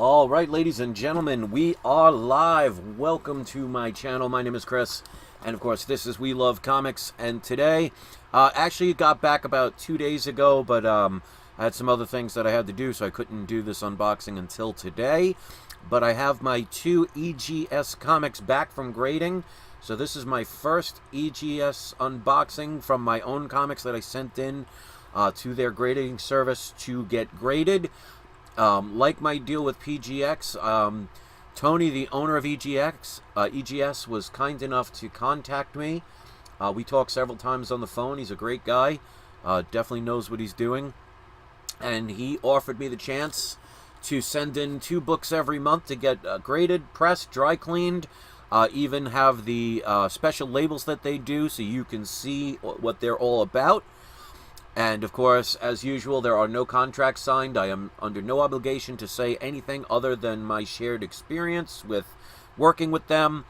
All right, ladies and gentlemen, we are live. Welcome to my channel. My name is Chris, and of course, this is We Love Comics. And today, actually, got back about 2 days ago, but I had some other things that I had to do, so I couldn't do this unboxing until today. But I have my 2 EGS comics back from grading. So this is my first EGS unboxing from my own comics that I sent in to their grading service to get graded. Like my deal with PGX, Tony, the owner of EGS, was kind enough to contact me. We talked several times on the phone. He's a great guy. Definitely knows what he's doing. And he offered me the chance to send in 2 books every month to get graded, pressed, dry cleaned, even have the special labels that they do so you can see what they're all about. And of course, as usual, there are no contracts signed. I am under no obligation to say anything other than my shared experience with working with them.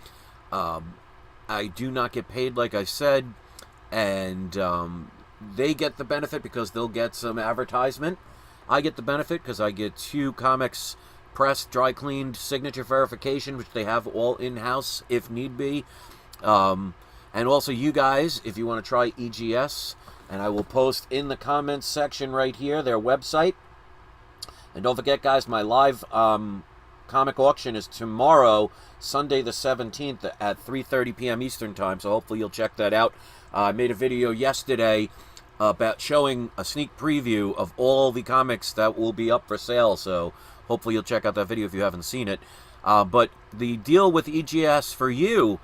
I do not get paid, like I said, and they get the benefit because they'll get some advertisement. I get the benefit because I get 2 comics pressed, dry cleaned, signature verification, which they have all in-house if need be. And also you guys, if you want to try EGS, and I will post in the comments section right here their website. And don't forget, guys, my live comic auction is tomorrow, Sunday the 17th at 3:30 p.m. Eastern Time. So hopefully you'll check that out. I made a video yesterday about showing a sneak preview of all the comics that will be up for sale. So hopefully you'll check out that video if you haven't seen it. But the deal with EGS for you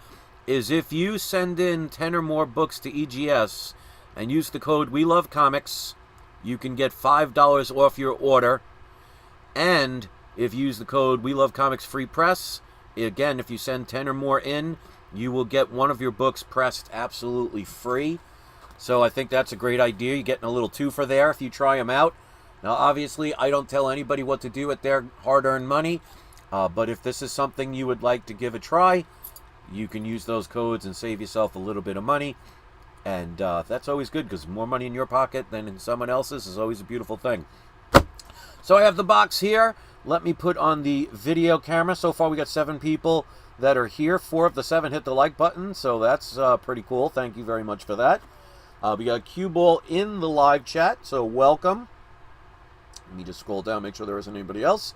is if you send in 10 or more books to EGS and use the code WeLoveComics, you can get $5 off your order. And if you use the code WeLoveComics Free Press, again, if you send 10 or more in, you will get one of your books pressed absolutely free. So I think that's a great idea. You're getting a little twofer there if you try them out. Now, obviously, I don't tell anybody what to do with their hard-earned money. But if this is something you would like to give a try, you can use those codes and save yourself a little bit of money. And that's always good, because more money in your pocket than in someone else's is always a beautiful thing. So I have the box here. Let me put on the video camera. So far we got 7 people that are here. 4 of the 7 hit the like button, so that's pretty cool. Thank you very much for that. We got Cue Ball in the live chat, so welcome. Let me just scroll down, make sure there isn't anybody else.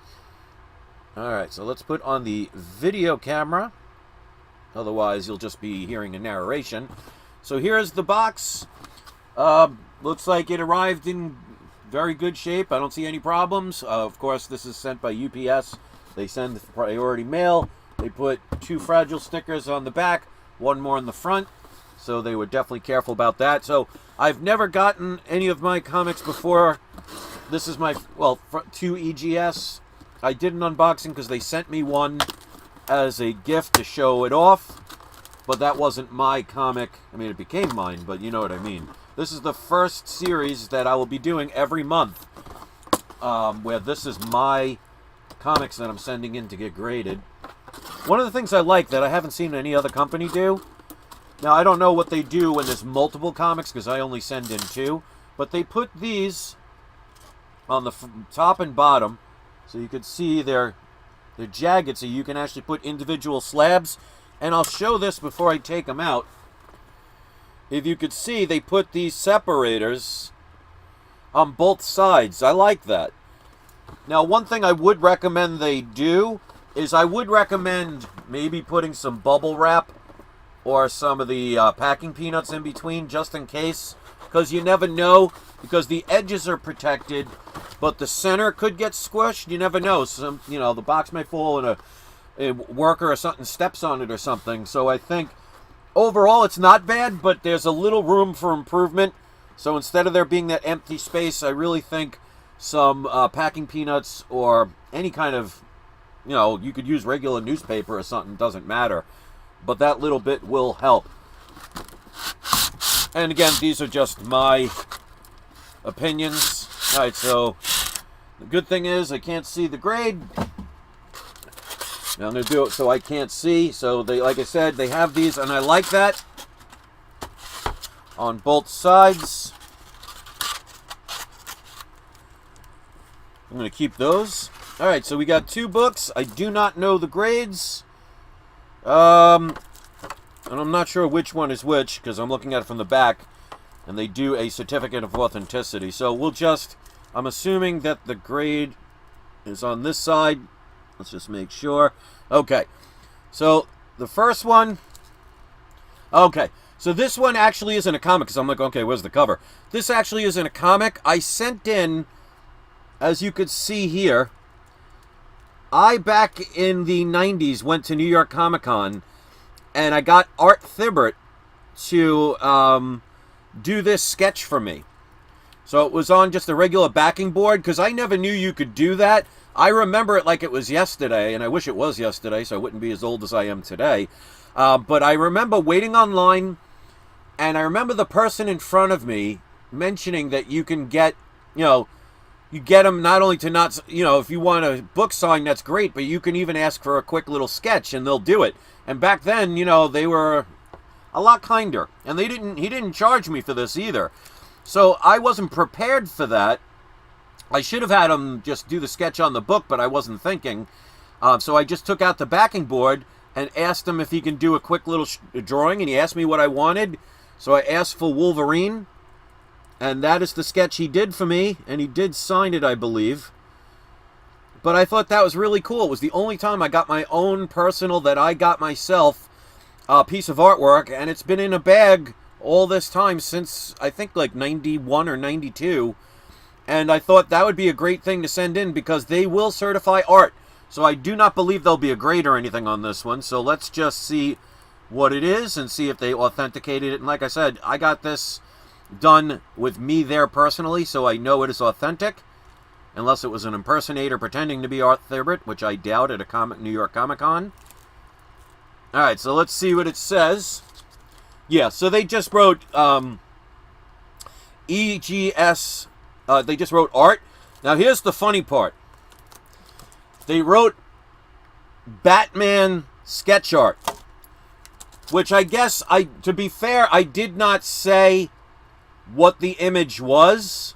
Alright, so let's put on the video camera. Otherwise, you'll just be hearing a narration. So here's the box. Looks like it arrived in very good shape. I don't see any problems. Of course, this is sent by UPS. They send priority mail. They put 2 fragile stickers on the back, 1 more in the front. So they were definitely careful about that. So I've never gotten any of my comics before. This is my, well, 2 EGS. I did an unboxing because they sent me one as a gift to show it off. But that wasn't my comic. I mean, it became mine, but you know what I mean. This is the first series that I will be doing every month, where this is my comics that I'm sending in to get graded. One of the things I like that I haven't seen any other company do, now I don't know what they do when there's multiple comics, because I only send in 2, but they put these on the top and bottom, so you can see they're jagged, so you can actually put individual slabs. And I'll show this before I take them out. If you could see, they put these separators on both sides. I like that. Now, one thing I would recommend they do is I would recommend maybe putting some bubble wrap or some of the packing peanuts in between, just in case. Because you never know, because the edges are protected, but the center could get squished. You never know. Some, you know, the box may fall in a worker or something steps on it or something. So I think overall it's not bad, but there's a little room for improvement. So instead of there being that empty space, I really think some packing peanuts or any kind of, you know, you could use regular newspaper or something, doesn't matter, but that little bit will help. And again, these are just my opinions. All right, so the good thing is I can't see the grade. Now I'm going to do it so I can't see. So they, like I said, they have these, and I like that on both sides. I'm going to keep those. Alright, so we got 2 books. I do not know the grades. And I'm not sure which one is which, because I'm looking at it from the back, and they do a certificate of authenticity. So we'll just, I'm assuming that the grade is on this side. Let's just make sure. Okay, so the first one, okay, so this one actually isn't a comic, because I'm like, okay, where's the cover? This actually isn't a comic. I sent in, as you could see here, I, back in the 90s, went to New York Comic Con, and I got Art Thibbert to do this sketch for me. So it was on just a regular backing board, because I never knew you could do that. I remember it like it was yesterday, and I wish it was yesterday, so I wouldn't be as old as I am today. But I remember waiting online, and I remember the person in front of me mentioning that you can get, you get them not only to not, if you want a book sign, that's great, but you can even ask for a quick little sketch, and they'll do it. And back then, they were a lot kinder, and he didn't charge me for this either. So I wasn't prepared for that. I should have had him just do the sketch on the book, but I wasn't thinking. So I just took out the backing board and asked him if he can do a quick little drawing, and he asked me what I wanted. So I asked for Wolverine, and that is the sketch he did for me, and he did sign it, I believe. But I thought that was really cool. It was the only time I got my own personal, that I got myself, piece of artwork, and it's been in a bag all this time since, I think, like 91 or 92. And I thought that would be a great thing to send in, because they will certify art. So I do not believe there'll be a grade or anything on this one. So let's just see what it is and see if they authenticated it. And like I said, I got this done with me there personally, so I know it is authentic. Unless it was an impersonator pretending to be Art Thibbert, which I doubt at a New York Comic Con. Alright, so let's see what it says. Yeah, so they just wrote EGS. They just wrote art. Now here's the funny part. They wrote Batman sketch art, which I guess, to be fair, I did not say what the image was.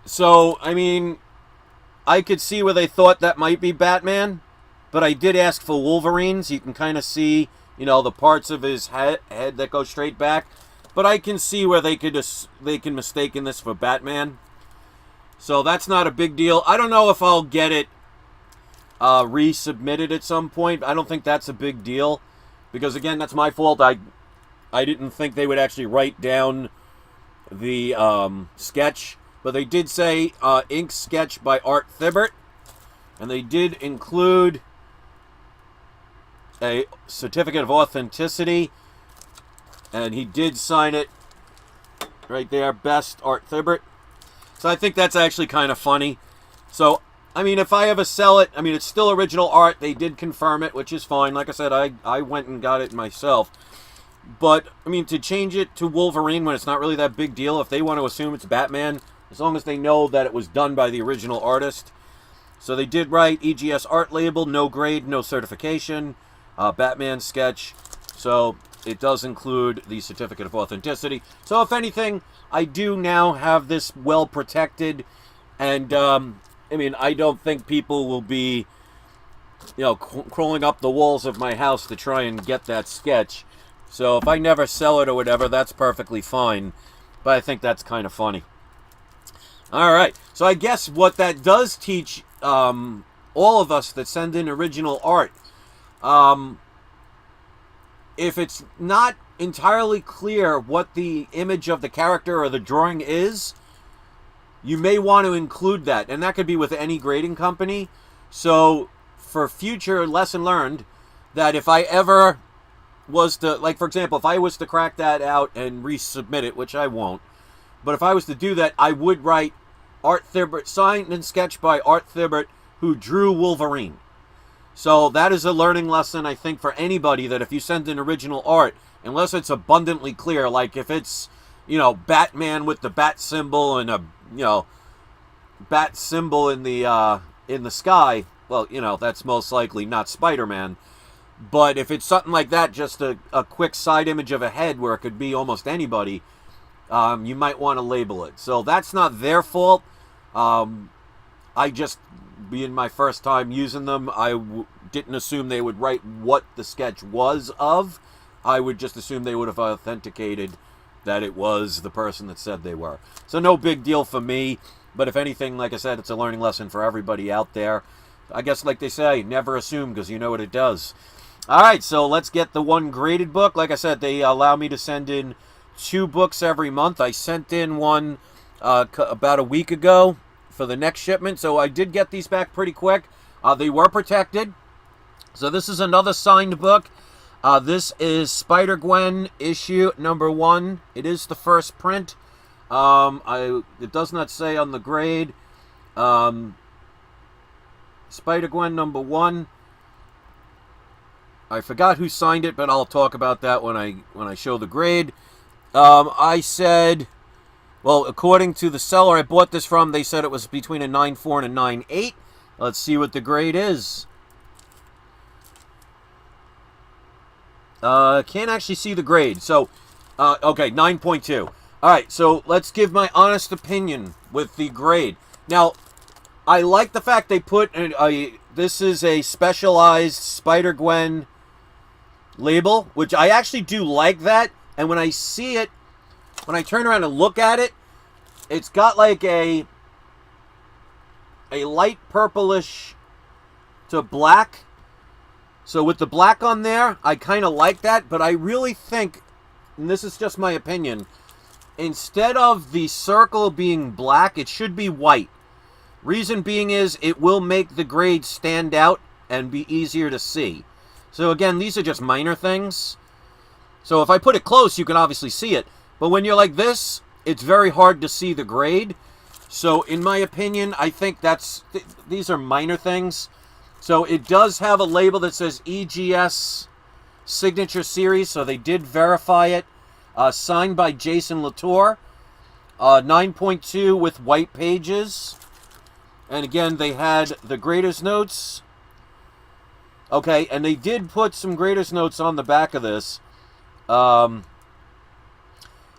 So, I mean, I could see where they thought that might be Batman, but I did ask for Wolverine, so you can kind of see, the parts of his head that go straight back. But I can see where they can mistaken this for Batman. So that's not a big deal. I don't know if I'll get it resubmitted at some point. I don't think that's a big deal, because again, that's my fault. I didn't think they would actually write down the sketch, but they did say ink sketch by Art Thibbert, and they did include a certificate of authenticity, and he did sign it right there, best Art Thibbert. So I think that's actually kind of funny. So, I mean, if I ever sell it, I mean, it's still original art. They did confirm it, which is fine. Like I said, I went and got it myself. But, I mean, to change it to Wolverine when it's not really that big deal, if they want to assume it's Batman, as long as they know that it was done by the original artist. So they did write EGS art label, no grade, no certification, Batman sketch. So it does include the certificate of authenticity. So if anything, I do now have this well protected, and I mean, I don't think people will be, crawling up the walls of my house to try and get that sketch. So if I never sell it or whatever, that's perfectly fine. But I think that's kind of funny. All right, so I guess what that does teach all of us that send in original art, if it's not entirely clear what the image of the character or the drawing is, you may want to include that. And that could be with any grading company. So for future lesson learned, that if I ever was to, like, for example, if I was to crack that out and resubmit it, which I won't, but if I was to do that, I would write Art Thibbert, signed and sketched by Art Thibbert, who drew Wolverine. So that is a learning lesson, I think, for anybody, that if you send in original art, unless it's abundantly clear, like if it's, Batman with the bat symbol and a, bat symbol in the sky, well, that's most likely not Spider-Man. But if it's something like that, just a quick side image of a head where it could be almost anybody, you might want to label it. So that's not their fault. I just, being my first time using them, didn't assume they would write what the sketch was of. I would just assume they would have authenticated that it was the person that said they were. So no big deal for me, but if anything, like I said, it's a learning lesson for everybody out there. I guess, like they say, never assume, because you know what it does. All right, so let's get the one graded book. Like I said, they allow me to send in 2 books every month. I sent in one about a week ago for the next shipment, so I did get these back pretty quick. They were protected. So this is another signed book. This is Spider-Gwen issue number 1. It is the first print. It does not say on the grade. Spider-Gwen number 1. I forgot who signed it, but I'll talk about that when I show the grade. I said, well, according to the seller I bought this from, they said it was between a 9.4 and a 9.8. Let's see what the grade is. Can't actually see the grade. So, okay, 9.2. All right, so let's give my honest opinion with the grade. Now, I like the fact they put this is a specialized Spider-Gwen label, which I actually do like that. And when I see it, when I turn around and look at it, it's got like a light purplish to black. So with the black on there, I kind of like that. But I really think, and this is just my opinion, instead of the circle being black, it should be white. Reason being is it will make the grade stand out and be easier to see. So again, these are just minor things. So if I put it close, you can obviously see it. But when you're like this, it's very hard to see the grade. So in my opinion, I think these are minor things. So it does have a label that says EGS Signature Series. So they did verify it. Signed by Jason Latour. 9.2 with white pages. And again, they had the Graders Notes. Okay, and they did put some Graders Notes on the back of this. All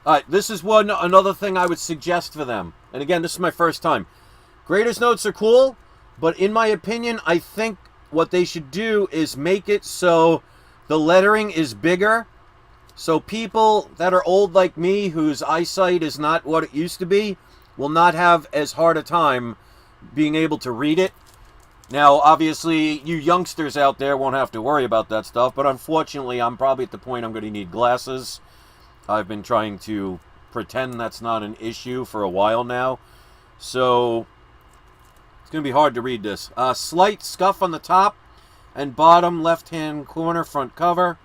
right, this is another thing I would suggest for them. And again, this is my first time. Graders Notes are cool, but in my opinion, I think what they should do is make it so the lettering is bigger. So people that are old like me, whose eyesight is not what it used to be, will not have as hard a time being able to read it. Now, obviously, you youngsters out there won't have to worry about that stuff, but unfortunately, I'm probably at the point I'm going to need glasses. I've been trying to pretend that's not an issue for a while now, so it's going to be hard to read this. Slight scuff on the top and bottom left-hand corner front cover.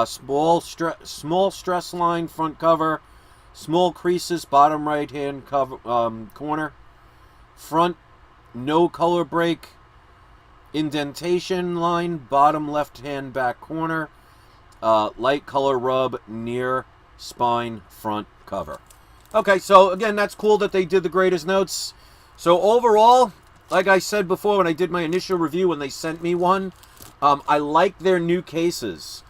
Small stress line front cover. Small creases bottom right-hand corner. Front no color break. Indentation line bottom left-hand back corner. Light color rub near spine front cover. Okay, so again, that's cool that they did the Graders Notes. So overall, like I said before when I did my initial review when they sent me one, I like their new cases.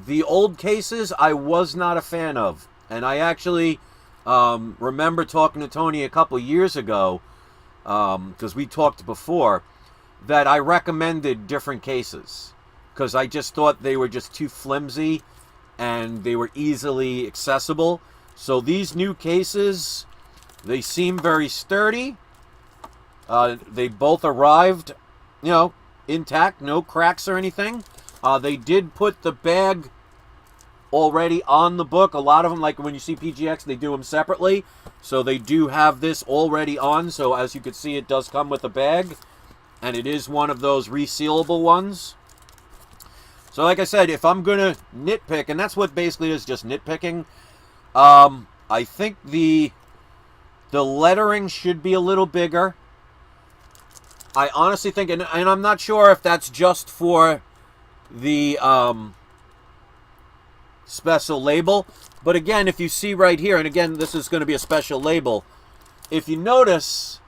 The old cases I was not a fan of. And I actually remember talking to Tony a couple years ago, because we talked before, that I recommended different cases. Because I just thought they were just too flimsy and they were easily accessible. So these new cases, they seem very sturdy. They both arrived, intact, no cracks or anything. They did put the bag already on the book. A lot of them, like when you see PGX, they do them separately. So they do have this already on. So as you can see, it does come with a bag. And it is one of those resealable ones. So like I said, if I'm going to nitpick, and that's what basically is, just nitpicking, I think the lettering should be a little bigger. I honestly think, and I'm not sure if that's just for the special label, but again, if you see right here, and again, this is going to be a special label, if you notice,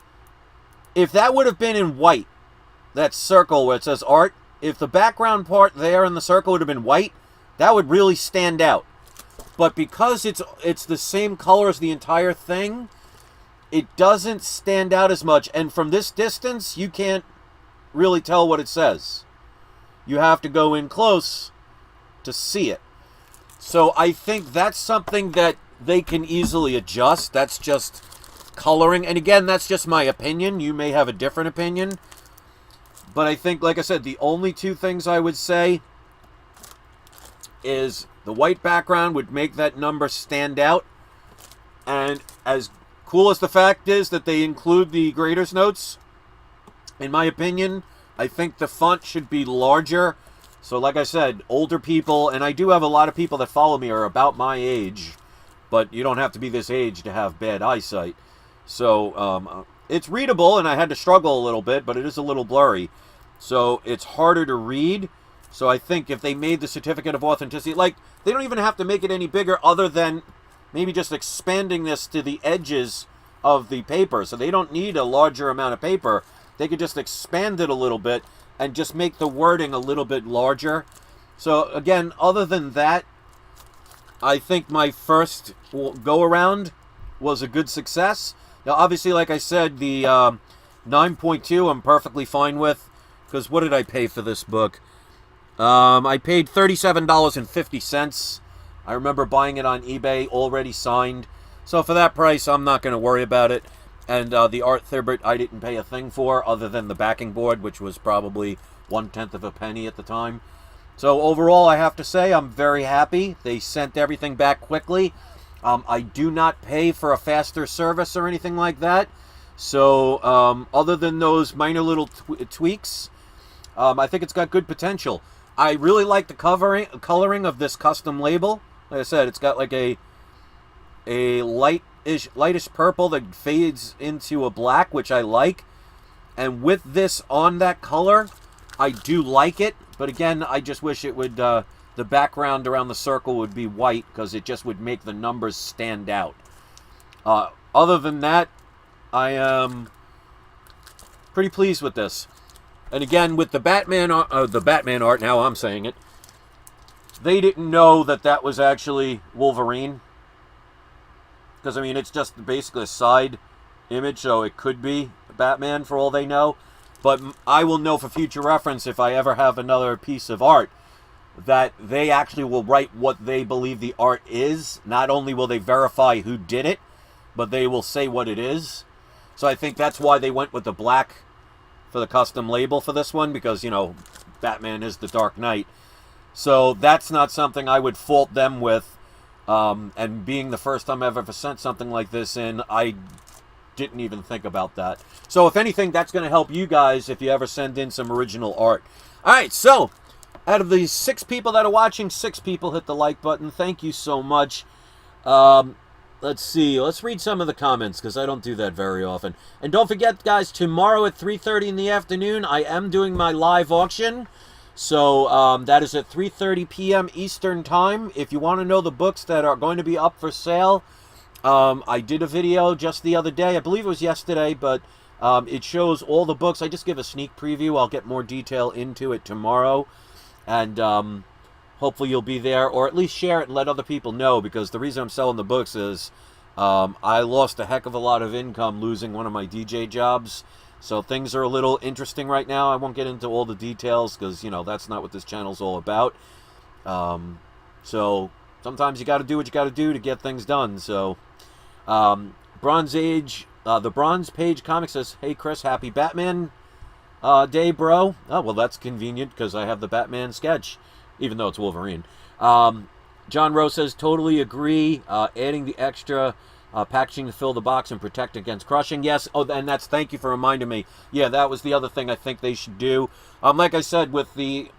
if that would have been in white, that circle where it says art, if the background part there in the circle would have been white, that would really stand out. But because it's the same color as the entire thing, it doesn't stand out as much. And from this distance, you can't really tell what it says. You have to go in close to see it. So I think that's something that they can easily adjust. That's just coloring. And again, that's just my opinion. You may have a different opinion. But I think, like I said, the only two things I would say is the white background would make that number stand out. And as cool as the fact is that they include the grader's notes, in my opinion, I think the font should be larger. So like I said, older people, and I do have a lot of people that follow me are about my age, but you don't have to be this age to have bad eyesight. So it's readable, and I had to struggle a little bit, but it is a little blurry. So it's harder to read. So I think if they made the certificate of authenticity, like, they don't even have to make it any bigger other than maybe just expanding this to the edges of the paper. So they don't need a larger amount of paper. They could just expand it a little bit and just make the wording a little bit larger. So again, other than that, I think my first go-around was a good success. Now, obviously, like I said, the 9.2 I'm perfectly fine with, because what did I pay for this book? I paid $37.50. I remember buying it on eBay, already signed. So for that price, I'm not going to worry about it. And the Art Thirbert, I didn't pay a thing for, other than the backing board, which was probably 1/10 of a penny at the time. So overall, I have to say, I'm very happy. They sent everything back quickly. I do not pay for a faster service or anything like that. So other than those minor little tweaks, I think it's got good potential. I really like the coloring of this custom label. Like I said, it's got like a lightish purple that fades into a black, which I like. And with this on that color, I do like it. But again, I just wish it would, the background around the circle would be white, because it just would make the numbers stand out. Other than that, I am pretty pleased with this. And again, with the Batman art, now I'm saying it, they didn't know that that was actually Wolverine. Because, I mean, it's just basically a side image, so it could be Batman for all they know. But I will know for future reference, if I ever have another piece of art, that they actually will write what they believe the art is. Not only will they verify who did it, but they will say what it is. So I think that's why they went with the black for the custom label for this one, because, you know, Batman is the Dark Knight. So that's not something I would fault them with. And being the first time I've ever sent something like this in, I didn't even think about that. So if anything, that's going to help you guys if you ever send in some original art. All right, so out of the 6 people that are watching, 6 people hit the like button. Thank you so much. Let's see. Let's read some of the comments, because I don't do that very often. And don't forget, guys, tomorrow at 3:30 in the afternoon, I am doing my live auction. So that is at 3:30 p.m. Eastern Time. If you want to know the books that are going to be up for sale, I did a video just the other day. I believe it was yesterday, but it shows all the books. I just give a sneak preview. I'll get more detail into it tomorrow. And hopefully you'll be there, or at least share it and let other people know, because the reason I'm selling the books is I lost a heck of a lot of income losing one of my DJ jobs. So things are a little interesting right now. I won't get into all the details, because, you know, that's not what this channel's all about. So sometimes you got to do what you got to do to get things done. So Bronze Age, the Bronze Page Comic says, "Hey Chris, happy Batman Day, bro." Oh, well, that's convenient, because I have the Batman sketch, even though it's Wolverine. John Rowe says, "Totally agree. Adding the extra packaging to fill the box and protect against crushing." Yes. Oh, and that's, thank you for reminding me. Yeah, that was the other thing I think they should do. Like I said, with the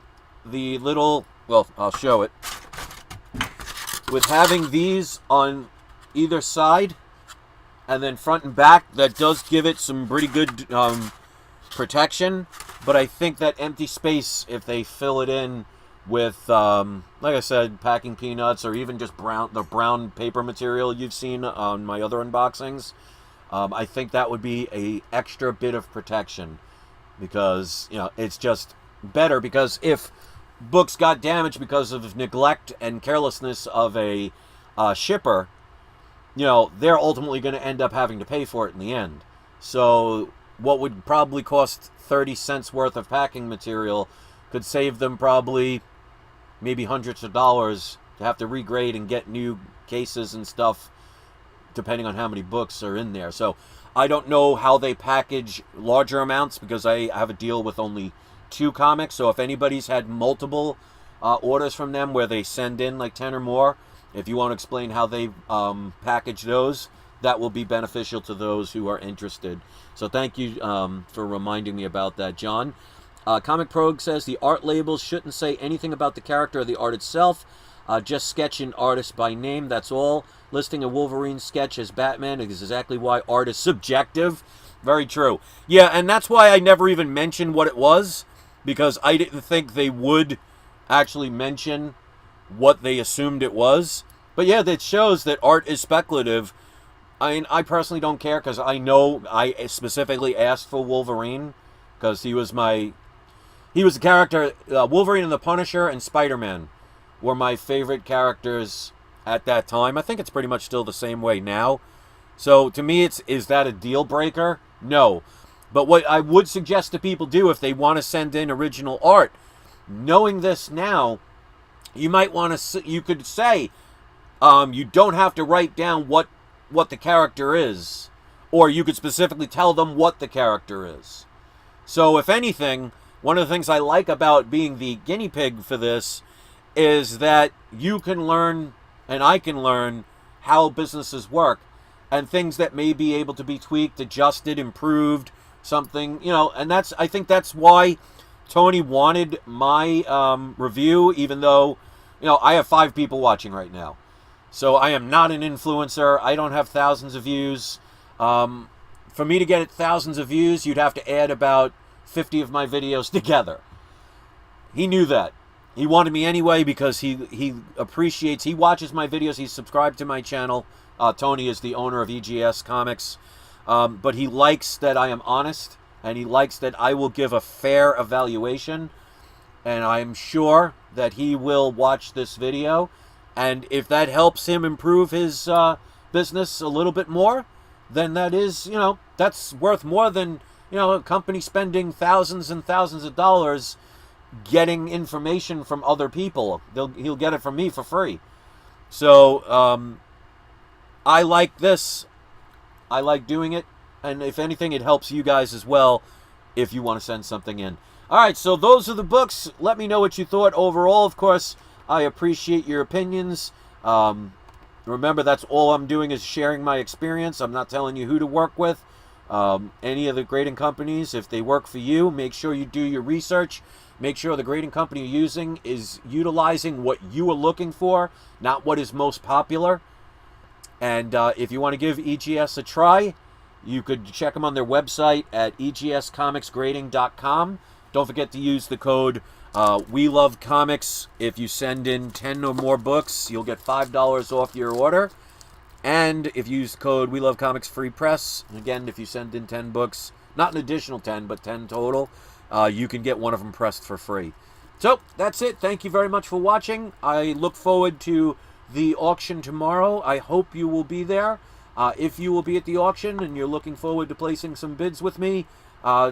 little, well, I'll show it. With having these on either side, and then front and back, that does give it some pretty good protection. But I think that empty space, if they fill it in with, like I said, packing peanuts, or even just the brown paper material you've seen on my other unboxings, I think that would be a extra bit of protection, because, you know, it's just better. Because if books got damaged because of neglect and carelessness of a shipper, they're ultimately going to end up having to pay for it in the end. So what would probably cost 30 cents worth of packing material could save them probably maybe hundreds of dollars to have to regrade and get new cases and stuff, depending on how many books are in there. So I don't know how they package larger amounts, because I have a deal with only 2 comics. So if anybody's had multiple orders from them where they send in like 10 or more, if you want to explain how they package those, that will be beneficial to those who are interested. So thank you for reminding me about that, John. Comic Prog says the art labels shouldn't say anything about the character or the art itself. Just sketch an artist by name, that's all. Listing a Wolverine sketch as Batman is exactly why art is subjective. Very true. Yeah, and that's why I never even mentioned what it was, because I didn't think they would actually mention what they assumed it was. But yeah, that shows that art is speculative. I mean, I personally don't care, because I know I specifically asked for Wolverine, because he was the character. Wolverine and the Punisher and Spider-Man were my favorite characters at that time. I think it's pretty much still the same way now. So to me, is that a deal breaker? No. But what I would suggest to people do if they want to send in original art, knowing this now, you might want to. You could say, you don't have to write down what the character is, or you could specifically tell them what the character is. So if anything, one of the things I like about being the guinea pig for this is that you can learn, and I can learn, how businesses work, and things that may be able to be tweaked, adjusted, improved, something, and I think that's why Tony wanted my review, even though, I have 5 people watching right now. So I am not an influencer. I don't have thousands of views. For me to get thousands of views, you'd have to add about 50 of my videos together. He knew that. He wanted me anyway, because he appreciates, he watches my videos, he's subscribed to my channel. Tony is the owner of EGS Comics. But he likes that I am honest, and he likes that I will give a fair evaluation. And I'm sure that he will watch this video. And if that helps him improve his business a little bit more, then that is, that's worth more than, a company spending thousands and thousands of dollars getting information from other people. He'll get it from me for free. So I like this. I like doing it. And if anything, it helps you guys as well if you want to send something in. All right, so those are the books. Let me know what you thought overall. Of course, I appreciate your opinions. Remember, that's all I'm doing is sharing my experience. I'm not telling you who to work with. Any of the grading companies, if they work for you, make sure you do your research. Make sure the grading company you're using is utilizing what you are looking for, not what is most popular. And if you want to give EGS a try, you could check them on their website at egscomicsgrading.com. Don't forget to use the code We Love Comics. If you send in 10 or more books, you'll get $5 off your order. And if you use the code We Love Comics Free Press, again, if you send in 10 books, not an additional 10, but 10 total, you can get one of them pressed for free. So that's it. Thank you very much for watching. I look forward to the auction tomorrow. I hope you will be there. If you will be at the auction and you're looking forward to placing some bids with me,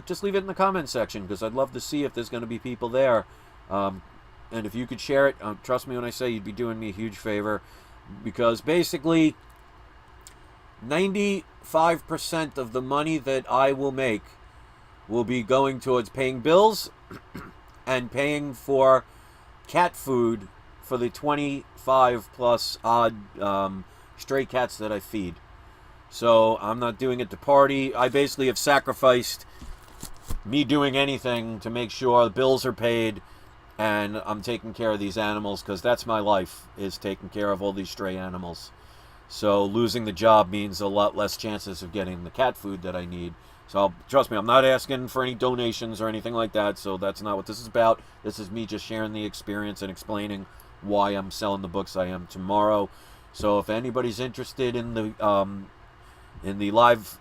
just leave it in the comments section, because I'd love to see if there's going to be people there. And if you could share it, trust me when I say you'd be doing me a huge favor, because basically 95% of the money that I will make will be going towards paying bills and paying for cat food for the 25 plus odd stray cats that I feed. So I'm not doing it to party. I basically have sacrificed me doing anything to make sure the bills are paid and I'm taking care of these animals, because that's my life, is taking care of all these stray animals. So losing the job means a lot less chances of getting the cat food that I need. So trust me, I'm not asking for any donations or anything like that, so that's not what this is about. This is me just sharing the experience and explaining why I'm selling the books I am tomorrow. So if anybody's interested in the live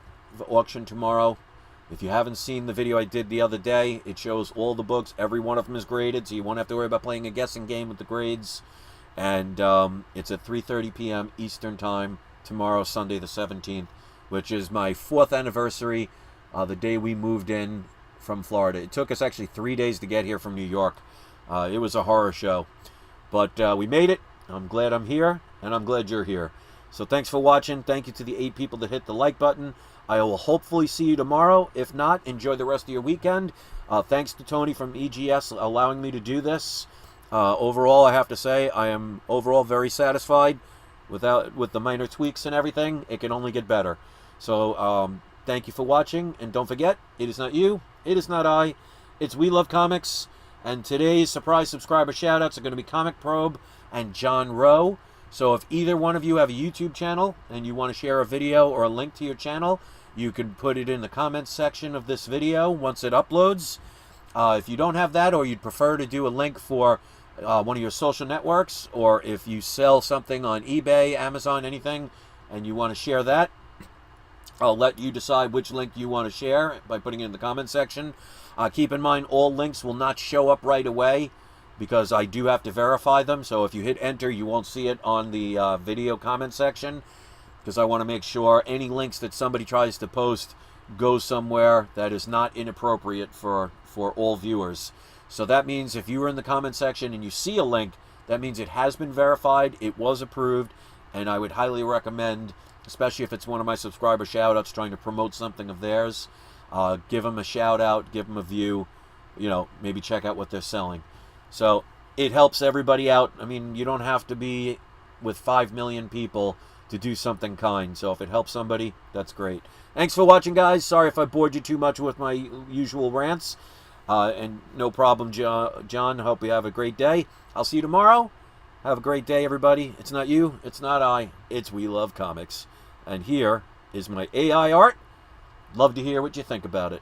auction tomorrow, if you haven't seen the video I did the other day, it shows all the books. Every one of them is graded, so you won't have to worry about playing a guessing game with the grades. And it's at 3:30 p.m. Eastern Time tomorrow, Sunday the 17th, which is my 4th anniversary, the day we moved in from Florida. It took us actually 3 days to get here from New York. It was a horror show, but we made it. I'm glad I'm here, and I'm glad you're here. So thanks for watching. Thank you to the 8 people that hit the like button. I will hopefully see you tomorrow. If not, enjoy the rest of your weekend. Thanks to Tony from EGS allowing me to do this. Overall, I have to say, I am overall very satisfied with the minor tweaks and everything. It can only get better. So thank you for watching, and don't forget, it is not you, it is not I, it's We Love Comics. And today's surprise subscriber shoutouts are going to be Comic Probe and John Rowe. So if either one of you have a YouTube channel and you want to share a video or a link to your channel, you can put it in the comments section of this video once it uploads. If you don't have that, or you'd prefer to do a link for one of your social networks, or if you sell something on eBay, Amazon, anything, and you want to share that, I'll let you decide which link you want to share by putting it in the comment section. Keep in mind, all links will not show up right away because I do have to verify them. So if you hit enter, you won't see it on the video comment section, because I want to make sure any links that somebody tries to post go somewhere that is not inappropriate for all viewers. So that means if you were in the comment section and you see a link, that means it has been verified, it was approved, and I would highly recommend, especially if it's one of my subscriber shout-outs trying to promote something of theirs, give them a shout-out, give them a view, maybe check out what they're selling. So it helps everybody out. I mean, you don't have to be with 5 million people to do something kind. So if it helps somebody, that's great. Thanks for watching, guys. Sorry if I bored you too much with my usual rants. And no problem, John. Hope you have a great day. I'll see you tomorrow. Have a great day, everybody. It's not you. It's not I. It's We Love Comics. And here is my AI art. Love to hear what you think about it.